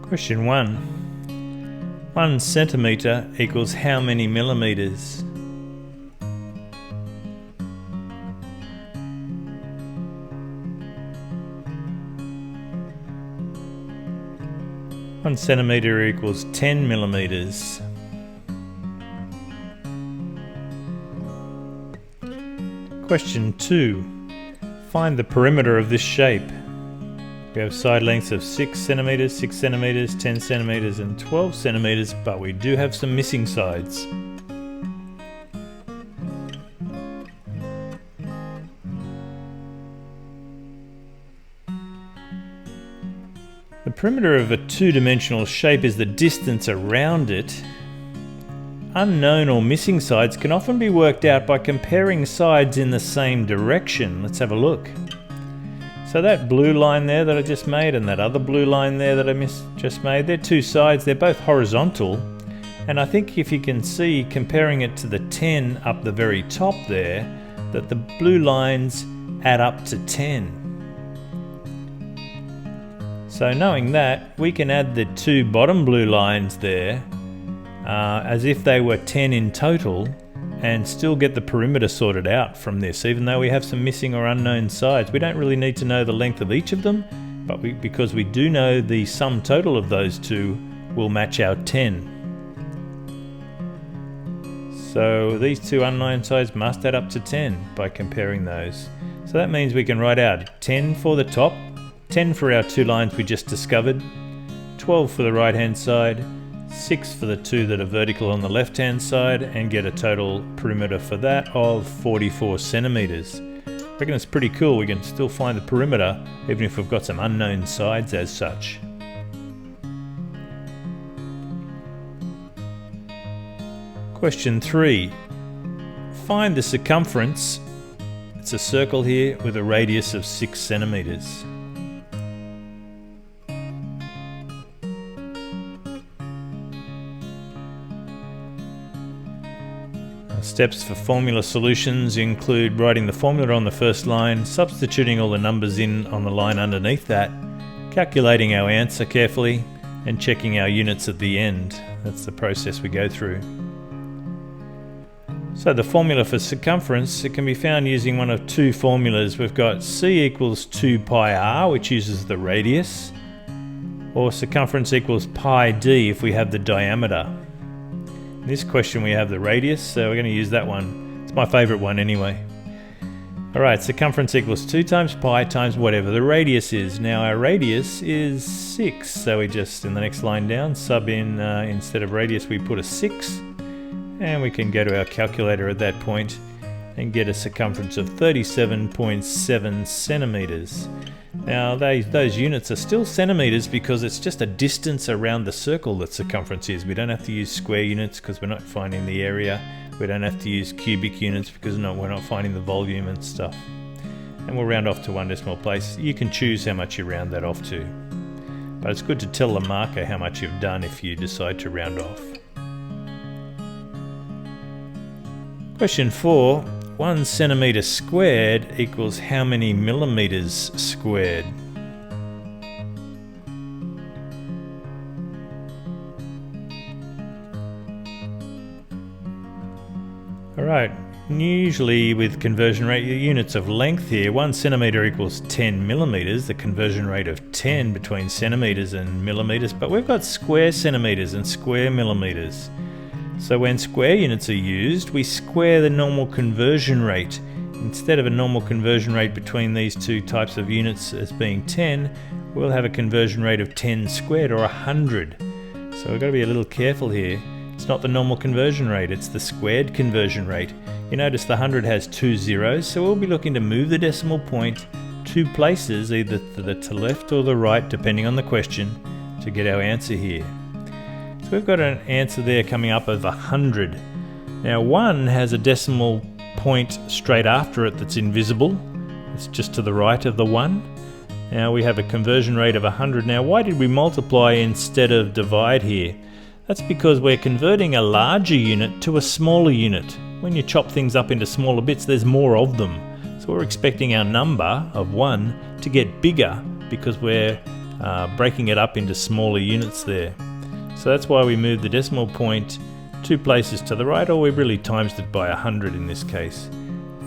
Question 1. 1 centimetre equals how many millimetres? One centimetre equals 10 millimetres. Question 2. Find the perimeter of this shape. We have side lengths of 6 centimetres, 6 centimetres, 10 centimetres and 12 centimetres, but we do have some missing sides. The perimeter of a two-dimensional shape is the distance around it. Unknown or missing sides can often be worked out by comparing sides in the same direction. Let's have a look. So that blue line there that I just made and that other blue line there that I just made, they're two sides, they're both horizontal. And I think if you can see, comparing it to the 10 up the very top there, that the blue lines add up to 10. So knowing that, we can add the two bottom blue lines there as if they were 10 in total, and still get the perimeter sorted out from this, even though we have some missing or unknown sides. We don't really need to know the length of each of them, but because we do know the sum total of those two will match our 10. So these two unknown sides must add up to 10 by comparing those. So that means we can write out 10 for the top, 10 for our two lines we just discovered, 12 for the right hand side, 6 for the two that are vertical on the left hand side, and get a total perimeter for that of 44 centimetres. I reckon it's pretty cool. We can still find the perimeter even if we've got some unknown sides as such. Question 3. Find the circumference. It's a circle here with a radius of 6 centimetres. Steps for formula solutions include writing the formula on the first line, substituting all the numbers in on the line underneath that, calculating our answer carefully, and checking our units at the end. That's the process we go through. So the formula for circumference, it can be found using one of two formulas. We've got C equals 2 pi r, which uses the radius, or circumference equals pi d if we have the diameter. In this question we have the radius, so we're going to use that one. It's my favourite one anyway. Alright, circumference equals 2 times pi times whatever the radius is. Now our radius is 6, so we just, in the next line down, sub in, instead of radius we put a 6, and we can go to our calculator at that point and get a circumference of 37.7 centimetres. Now those units are still centimetres because it's just a distance around the circle that circumference is. We don't have to use square units because we're not finding the area. We don't have to use cubic units because we're not finding the volume and stuff. And we'll round off to 1 decimal place. You can choose how much you round that off to. But it's good to tell the marker how much you've done if you decide to round off. Question 4. 1 centimetre squared equals how many millimetres squared? Alright, usually with conversion rate units of length here, 1 centimetre equals 10 millimetres, the conversion rate of 10 between centimetres and millimetres, but we've got square centimetres and square millimetres. So when square units are used, we square the normal conversion rate. Instead of a normal conversion rate between these two types of units as being 10, we'll have a conversion rate of 10 squared, or 100. So we've got to be a little careful here. It's not the normal conversion rate, it's the squared conversion rate. You notice the 100 has 2 zeros, so we'll be looking to move the decimal point 2 places, either to the left or the right, depending on the question, to get our answer here. So we've got an answer there coming up of 100. Now 1 has a decimal point straight after it that's invisible. It's just to the right of the 1. Now we have a conversion rate of 100. Now why did we multiply instead of divide here? That's because we're converting a larger unit to a smaller unit. When you chop things up into smaller bits, there's more of them. So we're expecting our number of 1 to get bigger because we're breaking it up into smaller units there. So that's why we moved the decimal point 2 places to the right, or we really times it by 100 in this case.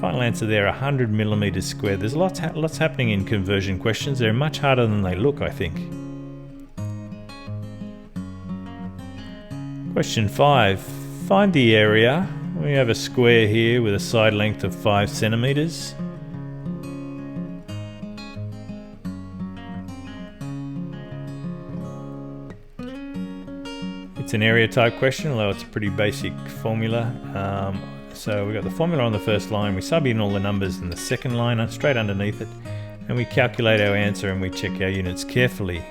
Final answer there, 100 millimetres squared. There's lots happening in conversion questions. They're much harder than they look, I think. Question 5. Find the area. We have a square here with a side length of 5 centimetres. It's an area type question, although it's a pretty basic formula. So we've got the formula on the first line, we sub in all the numbers in the second line straight underneath it, and we calculate our answer and we check our units carefully.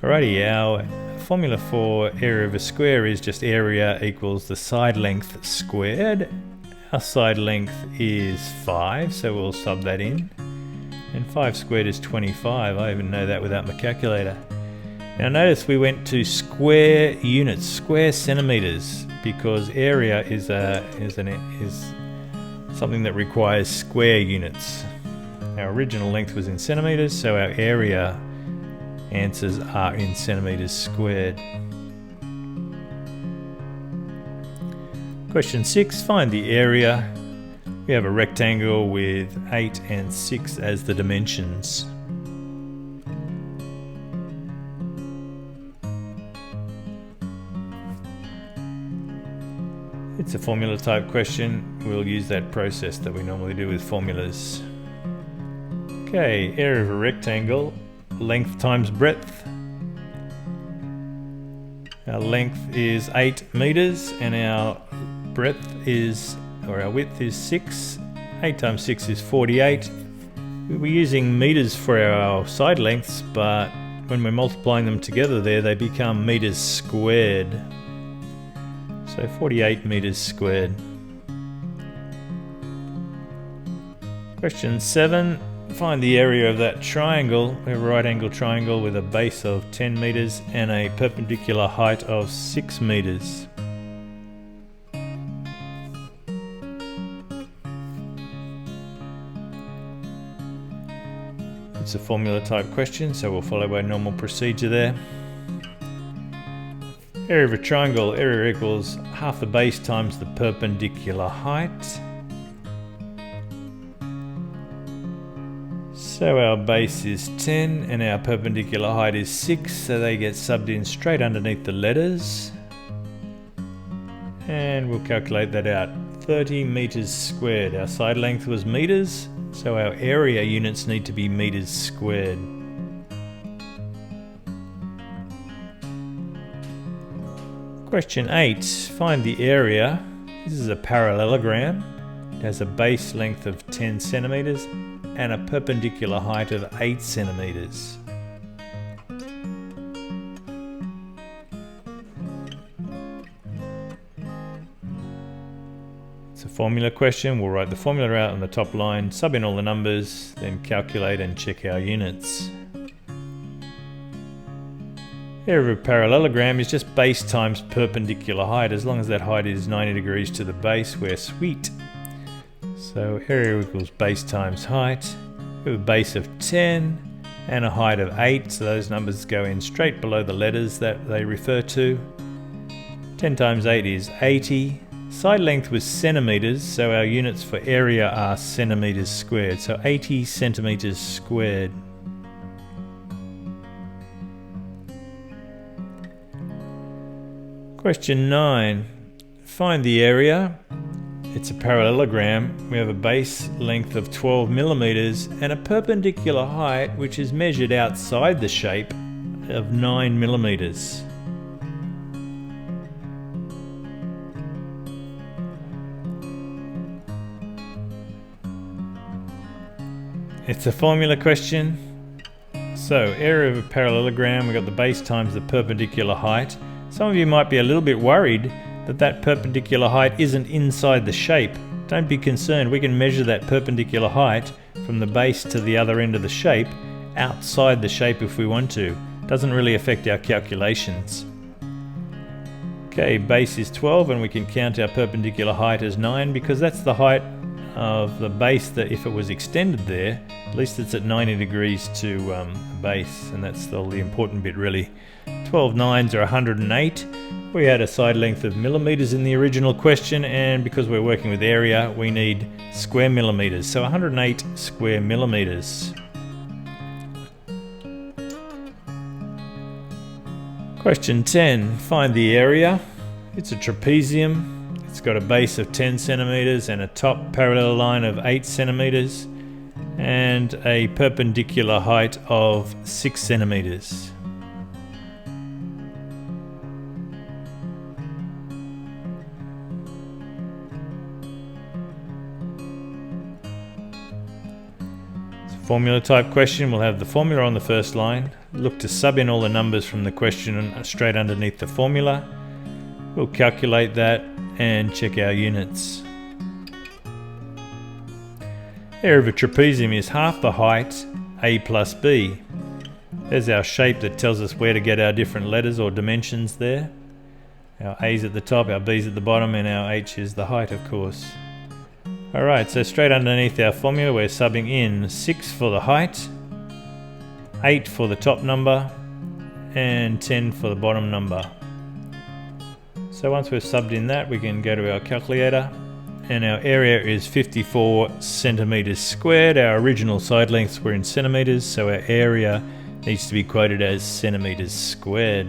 Alrighty, our formula for area of a square is just area equals the side length squared. Our side length is 5, so we'll sub that in. And 5 squared is 25, I even know that without my calculator. Now notice we went to square units, square centimetres, because area is something that requires square units. Our original length was in centimetres, so our area answers are in centimetres squared. Question 6, find the area. We have a rectangle with 8 and 6 as the dimensions. It's a formula type question. We'll use that process that we normally do with formulas. Okay, area of a rectangle, length times breadth. Our length is 8 metres and our breadth is, or our width is 6. 8 times 6 is 48. We're using metres for our side lengths, but when we're multiplying them together there, they become metres squared. So 48 metres squared. Question 7. Find the area of that triangle. We have a right angle triangle with a base of 10 metres and a perpendicular height of 6 metres. It's a formula type question, so we'll follow our normal procedure there. Area of a triangle, area equals half the base times the perpendicular height. So our base is 10 and our perpendicular height is 6, so they get subbed in straight underneath the letters. And we'll calculate that out. 30 metres squared. Our side length was metres, so our area units need to be metres squared. Question 8. Find the area. This is a parallelogram. It has a base length of 10 centimetres and a perpendicular height of 8 centimetres. It's a formula question. We'll write the formula out on the top line, sub in all the numbers, then calculate and check our units. Area of a parallelogram is just base times perpendicular height. As long as that height is 90 degrees to the base, we're sweet. So area equals base times height. We have a base of 10 and a height of 8, so those numbers go in straight below the letters that they refer to. 10 times 8 is 80. Side length was centimetres, so our units for area are centimetres squared. So 80 centimetres squared. Question 9. Find the area. It's a parallelogram. We have a base length of 12 millimetres and a perpendicular height which is measured outside the shape of 9 millimetres. It's a formula question. So, area of a parallelogram, we've got the base times the perpendicular height. Some of you might be a little bit worried that that perpendicular height isn't inside the shape. Don't be concerned, we can measure that perpendicular height from the base to the other end of the shape outside the shape if we want to. Doesn't really affect our calculations. Okay, base is 12 and we can count our perpendicular height as 9 because that's the height of the base that if it was extended there, at least it's at 90 degrees to the base, and that's all the important bit really. 12 nines are 108. We had a side length of millimetres in the original question, and because we're working with area we need square millimetres, so 108 square millimetres. Question 10. Find the area. It's a trapezium. It's got a base of 10 centimetres and a top parallel line of 8 centimetres and a perpendicular height of 6 centimetres. It's a formula type question. We'll have the formula on the first line. Look to sub in all the numbers from the question straight underneath the formula. We'll calculate that and check our units. Area of a trapezium is half the height a plus b. There's our shape that tells us where to get our different letters or dimensions there. Our a's at the top, our b's at the bottom, and our h is the height, of course. Alright, so straight underneath our formula we're subbing in 6 for the height, 8 for the top number, and 10 for the bottom number. So once we've subbed in that, we can go to our calculator, and our area is 54 centimetres squared. Our original side lengths were in centimetres, so our area needs to be quoted as centimetres squared.